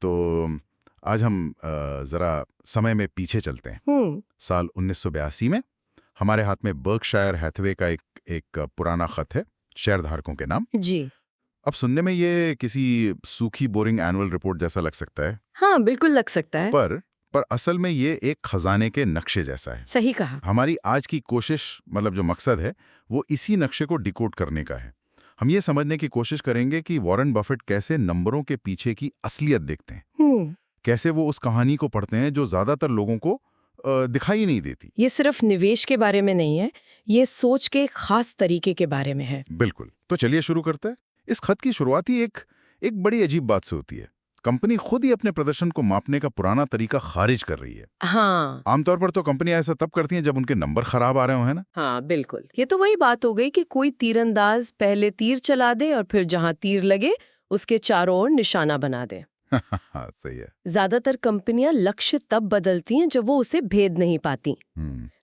तो आज हम जरा समय में पीछे चलते हैं। साल 1982 में हमारे हाथ में बर्कशायर हैथवे का एक पुराना खत है शेयरधारकों के नाम। जी। अब सुनने में ये किसी सूखी बोरिंग एनुअल रिपोर्ट जैसा लग सकता है। हाँ, बिल्कुल लग सकता है। पर असल में ये एक खजाने के नक्शे जैसा है। सही कहा। हमारी आज की कोशिश, मतलब जो मकसद है, वो इसी नक्शे को डिकोड करने का है। हम ये समझने की कोशिश करेंगे कि वॉरेन बफेट कैसे नंबरों के पीछे की असलियत देखते हैं, कैसे वो उस कहानी को पढ़ते हैं जो ज्यादातर लोगों को दिखाई नहीं देती। ये सिर्फ निवेश के बारे में नहीं है, ये सोच के एक खास तरीके के बारे में है। बिल्कुल। तो चलिए शुरू करते हैं। इस खत की शुरुआत ही एक बड़ी अजीब बात से होती है। कंपनी खुद ही अपने प्रदर्शन को मापने का पुराना तरीका खारिज कर रही है। हाँ। आमतौर पर तो कंपनियां ऐसा तब करती हैं जब उनके नंबर खराब आ रहे हो, है ना? हाँ, बिल्कुल। ये तो वही बात हो गई कि कोई तीरंदाज पहले तीर चला दे और फिर जहां तीर लगे उसके चारों ओर निशाना बना दे। सही है। ज्यादातर कंपनियां लक्ष्य तब बदलती हैं जब वो उसे भेद नहीं पाती।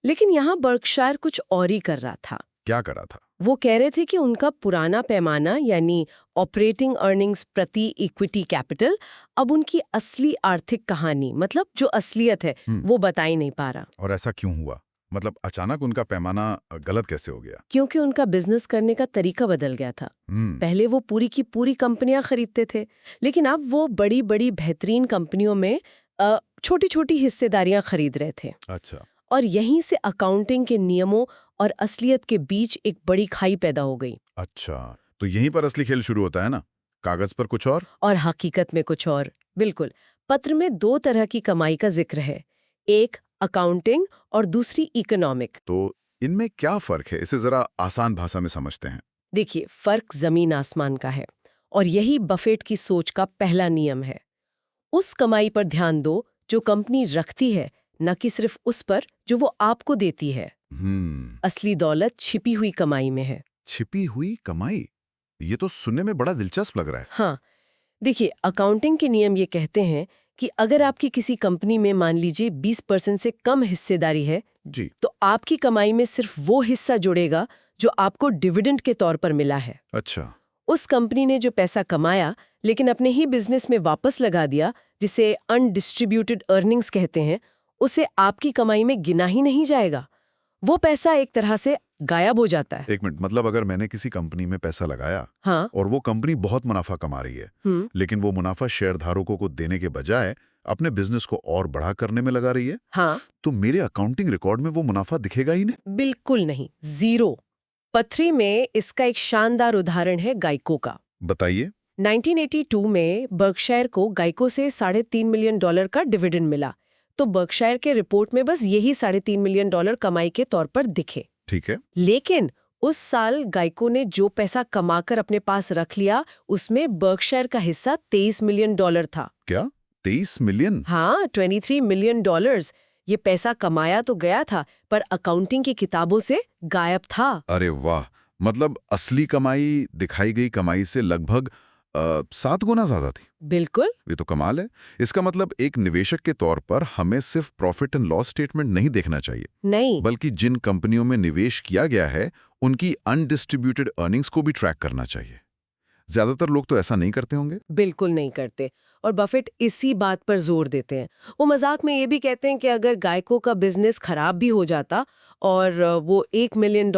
लेकिन यहाँ बर्कशायर कुछ और ही कर रहा था। क्या कर रहा था? वो कह रहे थे कि उनका पुराना पैमाना यानी ऑपरेटिंग अर्निंग्स प्रति इक्विटी कैपिटल अब उनकी असली आर्थिक कहानी, मतलब जो असलियत है, वो बता ही नहीं पा रहा। और ऐसा क्यों हुआ? मतलब अचानक उनका पैमाना गलत कैसे हो गया? क्योंकि उनका बिजनेस करने का तरीका बदल गया था। पहले वो पूरी की पूरी कंपनियां खरीदते थे, लेकिन अब वो बड़ी बड़ी बेहतरीन कंपनियों में छोटी छोटी हिस्सेदारियां खरीद रहे थे। अच्छा। और यहीं से अकाउंटिंग के नियमों और असलियत के बीच एक बड़ी खाई पैदा हो गई। अच्छा, तो यहीं पर असली खेल शुरू होता है ना? कागज पर कुछ और हकीकत में कुछ और। बिल्कुल। पत्र में दो तरह की कमाई का जिक्र है, एक अकाउंटिंग और दूसरी इकोनॉमिक। तो इनमें क्या फर्क है? इसे जरा आसान भाषा में समझते हैं। देखिए, फर्क जमीन आसमान का है और यही बफेट की सोच का पहला नियम है। उस कमाई पर ध्यान दो जो कंपनी रखती है, न कि सिर्फ उस पर जो वो आपको देती है। असली दौलत छिपी हुई कमाई में है। छिपी हुई कमाई? ये तो सुनने में बड़ा दिलचस्प लग रहा है। हाँ, देखिए, अकाउंटिंग के नियम ये कहते हैं कि अगर आपकी किसी कंपनी में मान लीजिए 20% से कम हिस्सेदारी है जी, तो आपकी कमाई में सिर्फ वो हिस्सा जुड़ेगा जो आपको डिविडेंड के तौर पर मिला है। अच्छा। उस कंपनी ने जो पैसा कमाया लेकिन अपने ही बिजनेस में वापस लगा दिया, जिसे अनडिस्ट्रीब्यूटेड अर्निंग्स कहते हैं, उसे आपकी कमाई में गिना ही नहीं जाएगा। वो पैसा एक तरह से गायब हो जाता है। एक मिनट, मतलब अगर मैंने किसी कंपनी में पैसा लगाया, हाँ, और वो कंपनी बहुत मुनाफा कमा रही है, लेकिन वो मुनाफा शेयरधारकों को देने के बजाय अपने बिजनेस को और बड़ा करने में लगा रही है, हाँ, तो मेरे अकाउंटिंग रिकॉर्ड में वो मुनाफा दिखेगा ही नहीं? बिल्कुल नहीं, जीरो। पथरी में इसका एक शानदार उदाहरण है गाइको का। बताइए। 1982 में बर्कशायर को गाइको से $3.5 मिलियन का डिविडेंड मिला, तो बर्कशायर के रिपोर्ट में बस यही $3.5 मिलियन कमाई के तौर पर दिखे। ठीक है। लेकिन उस साल गाइको ने जो पैसा कमाकर अपने पास रख लिया, उसमें बर्कशायर का हिस्सा $23 मिलियन था। क्या? 23 मिलियन? हाँ, $23 मिलियन। ये पैसा कमाया तो गया था, पर अकाउंटिंग की किताबों से गायब था। अरे वाह! मतलब असली कमाई दिखाई गई कमाई से लगभग 7 गुना ज्यादा थी। बिल्कुल। ये तो कमाल है। इसका मतलब एक निवेशक के तौर पर हमें सिर्फ प्रॉफिट एंड लॉस स्टेटमेंट नहीं देखना चाहिए, नहीं, बल्कि जिन कंपनियों में निवेश किया गया है उनकी अनडिस्ट्रीब्यूटेड अर्निंग्स को भी ट्रैक करना चाहिए। ज्यादातर लोग तो ऐसा नहीं करते होंगे। बिल्कुल नहीं करते, और बफेट इसी बात पर जोर देते हैं। वो मजाक में ये भी कहते हैं कि अगर गाइको का बिजनेस खराब भी हो जाता और वो $1 मिलियन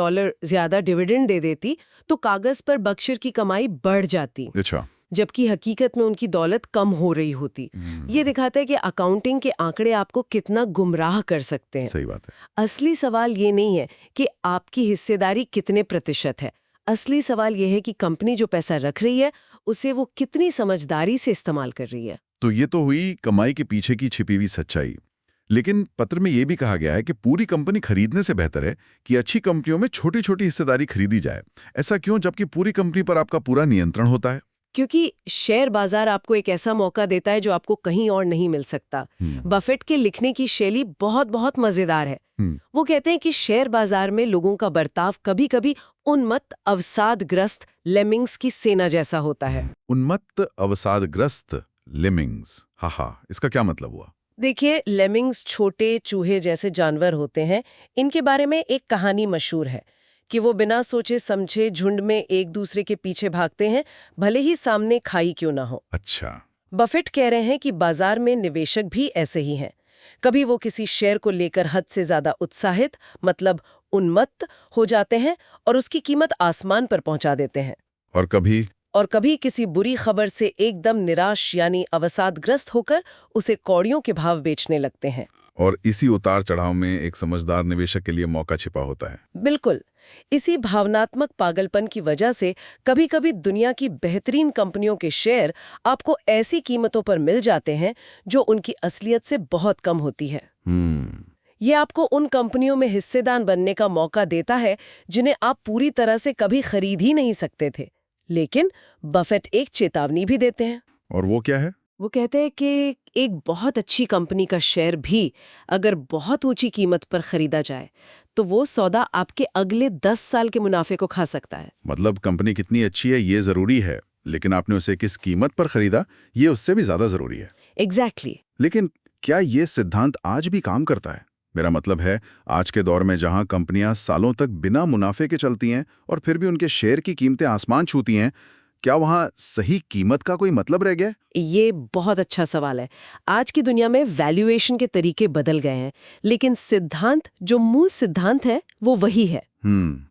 ज्यादा डिविडेंड दे देती, तो कागज पर बर्कशायर की कमाई बढ़ जाती। अच्छा। जबकि हकीकत में उनकी दौलत कम हो रही होती। ये दिखाता है कि अकाउंटिंग के आंकड़े आपको कितना गुमराह कर सकते हैं। सही बात है। असली सवाल ये नहीं है कि आपकी हिस्सेदारी कितने प्रतिशत है। असली सवाल यह है कि कंपनी जो पैसा रख रही है उसे वो कितनी समझदारी से इस्तेमाल कर रही है। तो ये तो हुई कमाई के पीछे की छिपी हुई सच्चाई। लेकिन पत्र में यह भी कहा गया है कि पूरी कंपनी खरीदने से बेहतर है कि अच्छी कंपनियों में छोटी छोटी हिस्सेदारी खरीदी जाए। ऐसा क्यों, जबकि पूरी कंपनी पर आपका पूरा नियंत्रण होता है? क्योंकि शेयर बाजार आपको एक ऐसा मौका देता है जो आपको कहीं और नहीं मिल सकता। बफेट के लिखने की शैली बहुत बहुत मजेदार है। वो कहते हैं कि शेयर बाजार में लोगों का बर्ताव कभी कभी उन्मत्त अवसादग्रस्त लेमिंग्स की सेना जैसा होता है। उन्मत्त अवसादग्रस्त लेमिंग्स, हा, इसका क्या मतलब हुआ? देखिए, लेमिंग्स छोटे चूहे जैसे जानवर होते हैं। इनके बारे में एक कहानी मशहूर है कि वो बिना सोचे समझे झुंड में एक दूसरे के पीछे भागते हैं, भले ही सामने खाई क्यों ना हो। अच्छा। बफेट कह रहे हैं कि बाजार में निवेशक भी ऐसे ही हैं। कभी वो किसी शेयर को लेकर हद से ज्यादा उत्साहित, मतलब उन्मत्त हो जाते हैं और उसकी कीमत आसमान पर पहुंचा देते हैं। और कभी किसी बुरी खबर से एकदम निराश यानी अवसादग्रस्त होकर उसे कौड़ियों के भाव बेचने लगते हैं। और इसी उतार चढ़ाव में एक समझदार निवेशक के लिए मौका छिपा होता है। बिल्कुल। इसी भावनात्मक पागलपन की वजह से कभी-कभी दुनिया की बेहतरीन कंपनियों के शेयर आपको ऐसी कीमतों पर मिल जाते हैं जो उनकी असलियत से बहुत कम होती है। ये आपको उन कंपनियों में हिस्सेदार बनने का मौका देता है जिन्हें आप पूरी तरह से कभी खरीद ही नहीं सकते थे। लेकिन बफेट एक चेतावनी भी देते हैं। और वो क्या है? वो कहते हैं कि एक बहुत अच्छी कंपनी का शेयर भी अगर बहुत ऊंची कीमत पर खरीदा जाए तो वो सौदा आपके अगले 10 साल के मुनाफे को खा सकता है। मतलब कंपनी कितनी अच्छी है ये जरूरी है, लेकिन आपने उसे किस कीमत पर खरीदा ये उससे भी ज्यादा जरूरी है। एग्जैक्टली। लेकिन क्या ये सिद्धांत आज भी काम करता है? मेरा मतलब है, आज के दौर में जहां कंपनियां सालों तक बिना मुनाफे के चलती हैं और फिर भी उनके शेयर की कीमतें आसमान छूती हैं, क्या वहां सही कीमत का कोई मतलब रह गया? ये बहुत अच्छा सवाल है। आज की दुनिया में वैल्यूएशन के तरीके बदल गए हैं, लेकिन सिद्धांत, जो मूल सिद्धांत है, वो वही है।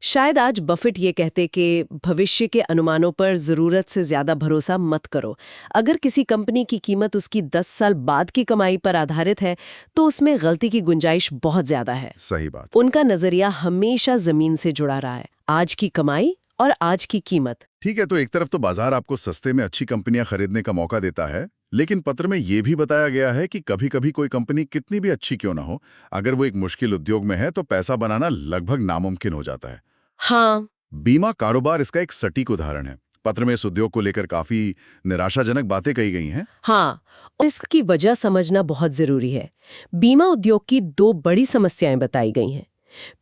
शायद आज बफेट ये कहते कि भविष्य के अनुमानों पर जरूरत से ज्यादा भरोसा मत करो। अगर किसी कंपनी की कीमत उसकी 10 साल बाद की कमाई पर आधारित है तो उसमें गलती की गुंजाइश बहुत ज्यादा है। सही बात। उनका नजरिया हमेशा जमीन से जुड़ा रहा है, आज की कमाई और आज की कीमत। ठीक है, तो एक तरफ तो बाजार आपको सस्ते में अच्छी कंपनियां खरीदने का मौका देता है, लेकिन पत्र में यह भी बताया गया है कि कभी-कभी कोई कंपनी कितनी भी अच्छी क्यों ना हो, अगर वो एक मुश्किल उद्योग में है तो पैसा बनाना लगभग नामुमकिन हो जाता है। हाँ, बीमा कारोबार इसका एक सटीक उदाहरण है। पत्र में इस उद्योग को लेकर काफी निराशाजनक बातें कही गई हैं। हाँ, और इसकी वजह समझना बहुत जरूरी है। बीमा उद्योग की 2 बड़ी समस्याएं बताई गई हैं।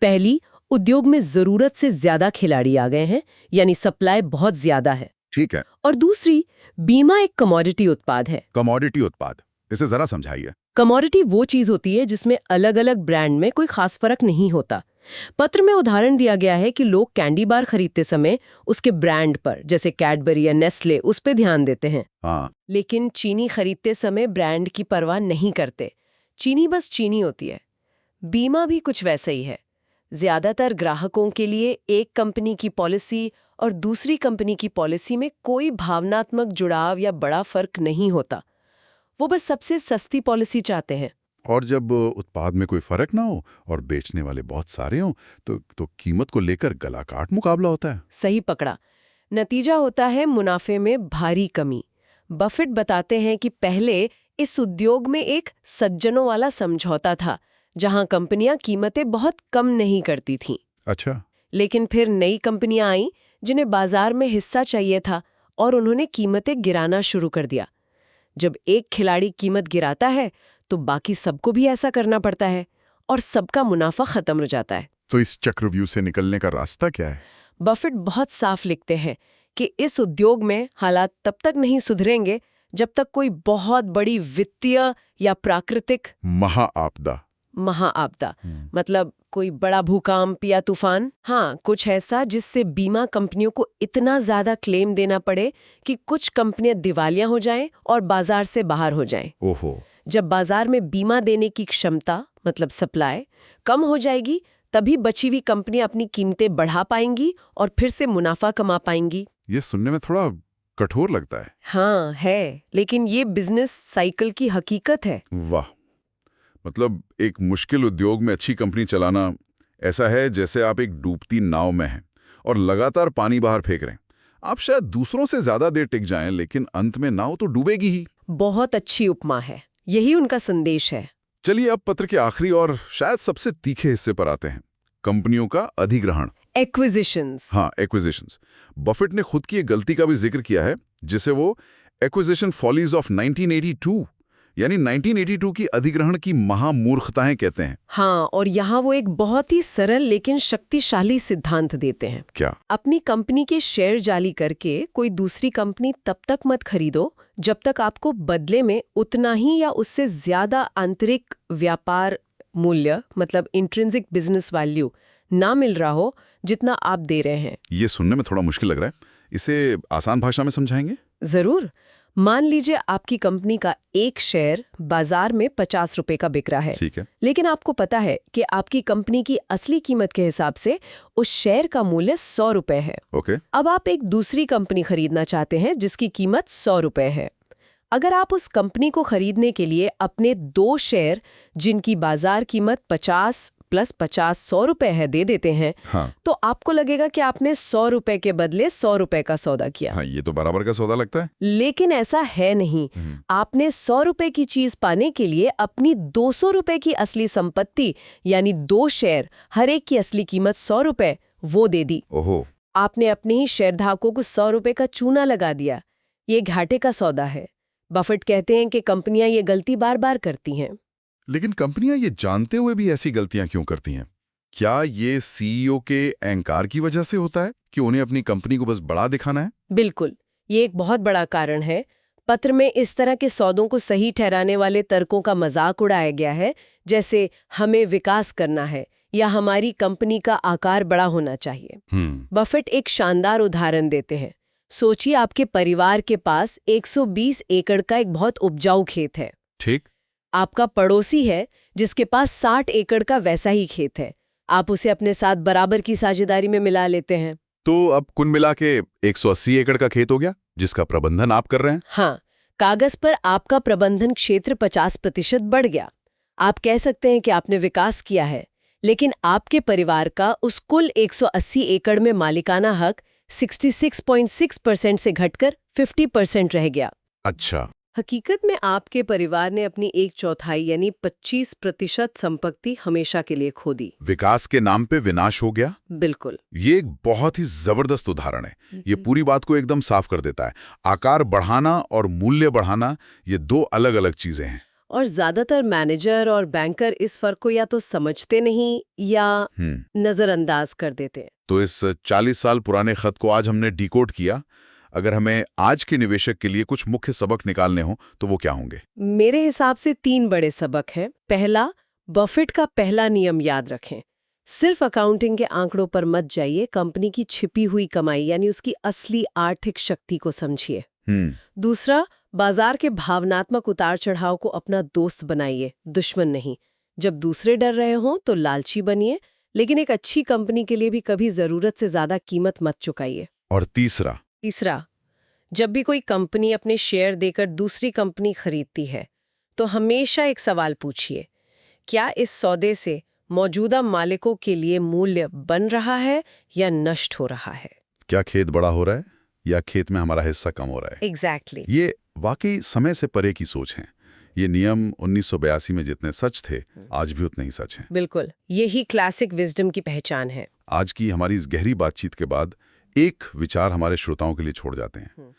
पहली, उद्योग में जरूरत से ज्यादा खिलाड़ी आ गए हैं, यानी सप्लाई बहुत ज्यादा है। ठीक है। और दूसरी, बीमा एक कमोडिटी उत्पाद है। कमोडिटी उत्पाद, इसे जरा समझाइए। कमोडिटी वो चीज होती है जिसमें अलग-अलग ब्रांड में कोई खास फर्क नहीं होता। पत्र में उदाहरण दिया गया है कि लोग कैंडी बार खरीदते समय उसके ब्रांड पर, जैसे कैडबरी या नेस्ले, उस पे ध्यान देते हैं। हाँ। लेकिन चीनी खरीदते समय ब्रांड की परवाह नहीं करते। चीनी बस चीनी होती है। बीमा भी कुछ वैसा ही है। ज्यादातर ग्राहकों के लिए एक कंपनी की पॉलिसी और दूसरी कंपनी की पॉलिसी में कोई भावनात्मक जुड़ाव या बड़ा फर्क नहीं होता। वो बस सबसे सस्ती पॉलिसी चाहते हैं। और जब उत्पाद में कोई फर्क ना हो और बेचने वाले बहुत सारे हों तो कीमत को लेकर गलाकाट मुकाबला होता है। सही पकड़ा। नतीजा होता है मुनाफे में भारी कमी। बफेट बताते हैं कि पहले इस उद्योग में एक सज्जनों वाला समझौता था, जहां कंपनियां कीमतें बहुत कम नहीं करती थीं। अच्छा। लेकिन फिर नई कंपनियां आईं जिन्हें बाजार में हिस्सा चाहिए था और उन्होंने कीमतें गिराना शुरू कर दिया। जब एक खिलाड़ी कीमत गिराता है तो बाकी सबको भी ऐसा करना पड़ता है और सबका मुनाफा खत्म हो जाता है। तो इस चक्रव्यूह से निकलने का रास्ता क्या है? बफेट बहुत साफ लिखते हैं कि इस उद्योग में हालात तब तक नहीं सुधरेंगे जब तक कोई बहुत बड़ी वित्तीय या प्राकृतिक महाआपदा, मतलब कोई बड़ा भूकंप या तूफान, हाँ, कुछ ऐसा जिससे बीमा कंपनियों को इतना ज्यादा क्लेम देना पड़े कि कुछ कंपनियां दिवालिया हो जाएं और बाजार से बाहर हो जाएं। ओहो। जब बाजार में बीमा देने की क्षमता, मतलब सप्लाई, कम हो जाएगी, तभी बची हुई कंपनियां अपनी कीमतें बढ़ा पाएंगी और फिर से मुनाफा कमा पाएंगी। ये सुनने में थोड़ा कठोर लगता है। हाँ है, लेकिन ये बिजनेस साइकिल की हकीकत है। वाह, मतलब एक मुश्किल उद्योग में अच्छी कंपनी चलाना ऐसा है जैसे आप एक डूबती नाव में हैं और लगातार पानी बाहर फेंक रहे हैं। आप शायद दूसरों से ज्यादा देर टिक जाएं, लेकिन अंत में नाव तो डूबेगी ही। बहुत अच्छी उपमा है, यही उनका संदेश है। चलिए अब पत्र के आखिरी और शायद सबसे तीखे हिस्से पर आते हैं, कंपनियों का अधिग्रहण। एक्विजिशंस। हाँ, एक्विजिशंस। बफेट ने खुद की एक गलती का भी जिक्र किया है, जिसे वो एक्विजिशन फॉलीज ऑफ 1982 यानी 1982 की अधिग्रहण की महामूर्खताएं कहते हैं। हाँ, और यहाँ वो एक बहुत ही सरल लेकिन शक्तिशाली सिद्धांत देते हैं। क्या? अपनी कंपनी के शेयर जाली करके कोई दूसरी कंपनी तब तक मत खरीदो जब तक आपको बदले में उतना ही या उससे ज्यादा आंतरिक व्यापार मूल्य, मतलब इंट्रिंसिक बिजनेस वैल्यू, ना मिल रहा हो जितना आप दे रहे हैं। ये सुनने में थोड़ा मुश्किल लग रहा है, इसे आसान भाषा में समझाएंगे? जरूर। मान लीजिए आपकी कंपनी का एक शेयर बाजार में 50 रुपए का बिक रहा है, ठीक है। लेकिन आपको पता है कि आपकी कंपनी की असली कीमत के हिसाब से उस शेयर का मूल्य 100 रुपए है। ओके। अब आप एक दूसरी कंपनी खरीदना चाहते हैं जिसकी कीमत 100 रुपए है। अगर आप उस कंपनी को खरीदने के लिए अपने 2 शेयर जिनकी बाजार कीमत 50 + 50 100 रुपए है दे देते हैं, हाँ। तो आपको लगेगा कि आपने 100 रुपए के बदले 100 रुपए का सौदा किया। हाँ, ये तो बराबर का सौदा लगता है। लेकिन ऐसा है नहीं। आपने 100 रुपए की चीज पाने के लिए अपनी 200 रुपए की असली संपत्ति यानी 2 शेयर, हर एक की असली कीमत 100 रुपए, वो दे दी। ओहो। आपने अपने ही शेयरधारकों को 100 रुपए का चूना लगा दिया। ये घाटे का सौदा है। बफेट कहते हैं कि कंपनियां ये गलती बार बार करती हैं। लेकिन कंपनियां ये जानते हुए भी ऐसी गलतियां क्यों करती हैं? क्या ये सीईओ के अहंकार की वजह से होता है कि उन्हें अपनी कंपनी को बस बड़ा दिखाना है? बिल्कुल, ये एक बहुत बड़ा कारण है। पत्र में इस तरह के सौदों को सही ठहराने वाले तर्कों का मजाक उड़ाया गया है, जैसे हमें विकास करना है या हमारी कंपनी का आकार बड़ा होना चाहिए। बफेट एक शानदार उदाहरण देते हैं। सोचिए आपके परिवार के पास 120 एकड़ का एक बहुत उपजाऊ खेत है। ठीक। आपका पड़ोसी है जिसके पास 60 एकड़ का वैसा ही खेत है। आप उसे अपने साथ बराबर की साझेदारी में मिला लेते हैं। तो अब कुल मिला के 180 एकड़ का खेत हो गया जिसका प्रबंधन आप कर रहे हैं। हाँ, कागज पर आपका प्रबंधन क्षेत्र 50% बढ़ गया। आप कह सकते हैं कि आपने विकास किया है, लेकिन आपके परिवार का उस कुल 180 एकड़ में मालिकाना हक 66.6% से घटकर 50% रह गया। अच्छा। हकीकत में आपके परिवार ने अपनी 1/4 यानी 25% संपत्ति हमेशा के लिए खो दी। विकास के नाम पे विनाश हो गया। बिल्कुल। ये एक बहुत ही जबरदस्त उदाहरण है। ये पूरी बात को एकदम साफ कर देता है। आकार बढ़ाना और मूल्य बढ़ाना ये 2 अलग-अलग चीजें हैं। और ज्यादातर मैनेजर और बैंकर इस फर्क को या तो समझते नहीं या नजरअंदाज कर देते हैं। तो इस 40 साल पुराने खत को आज हमने डिकोड किया। अगर हमें आज के निवेशक के लिए कुछ मुख्य सबक निकालने हो तो वो क्या होंगे? मेरे हिसाब से 3 बड़े सबक हैं। पहला, बफेट का पहला नियम याद रखें। सिर्फ अकाउंटिंग के आंकड़ों पर मत जाइए, कंपनी की छिपी हुई कमाई यानी उसकी असली आर्थिक शक्ति को समझिए। दूसरा, बाजार के भावनात्मक उतार चढ़ाव को अपना दोस्त बनाइए, दुश्मन नहीं। जब दूसरे डर रहे हों तो लालची बनिए, लेकिन एक अच्छी कंपनी के लिए भी कभी जरूरत से ज्यादा कीमत मत चुकाइए। और तीसरा, जब भी कोई कंपनी अपने शेयर देकर दूसरी कंपनी खरीदती है तो हमेशा एक सवाल पूछिए, क्या इस सौदे से मौजूदा मालिकों के लिए मूल्य बन रहा है या नष्ट हो रहा है? क्या खेत बड़ा हो रहा है या खेत में हमारा हिस्सा कम हो रहा है? एग्जैक्टली। ये वाकई समय से परे की सोच है। ये नियम 1982 में जितने सच थे आज भी उतने ही सच हैं। बिल्कुल, यही क्लासिक विजडम की पहचान है। आज की हमारी इस गहरी बातचीत के बाद एक विचार हमारे श्रोताओं के लिए छोड़ जाते हैं।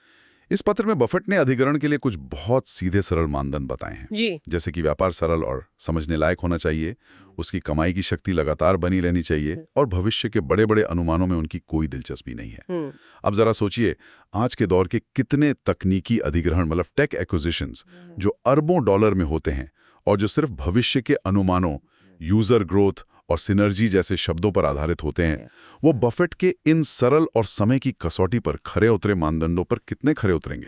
इस पत्र में बफेट ने अधिग्रहण के लिए कुछ बहुत सीधे सरल मानदंड बताए हैं जी। जैसे कि व्यापार सरल और समझने लायक होना चाहिए, उसकी कमाई की शक्ति लगातार बनी रहनी चाहिए और भविष्य के बड़े बड़े अनुमानों में उनकी कोई दिलचस्पी नहीं है। अब जरा सोचिए, आज के दौर के कितने तकनीकी अधिग्रहण मतलब टेक एक्विजिशंस जो अरबों डॉलर में होते हैं और जो सिर्फ भविष्य के अनुमानों, यूजर ग्रोथ और सिनर्जी जैसे शब्दों पर आधारित होते हैं, वो बफेट के इन सरल और समय की कसौटी पर खरे उतरे मानदंडों पर कितने खरे उतरेंगे?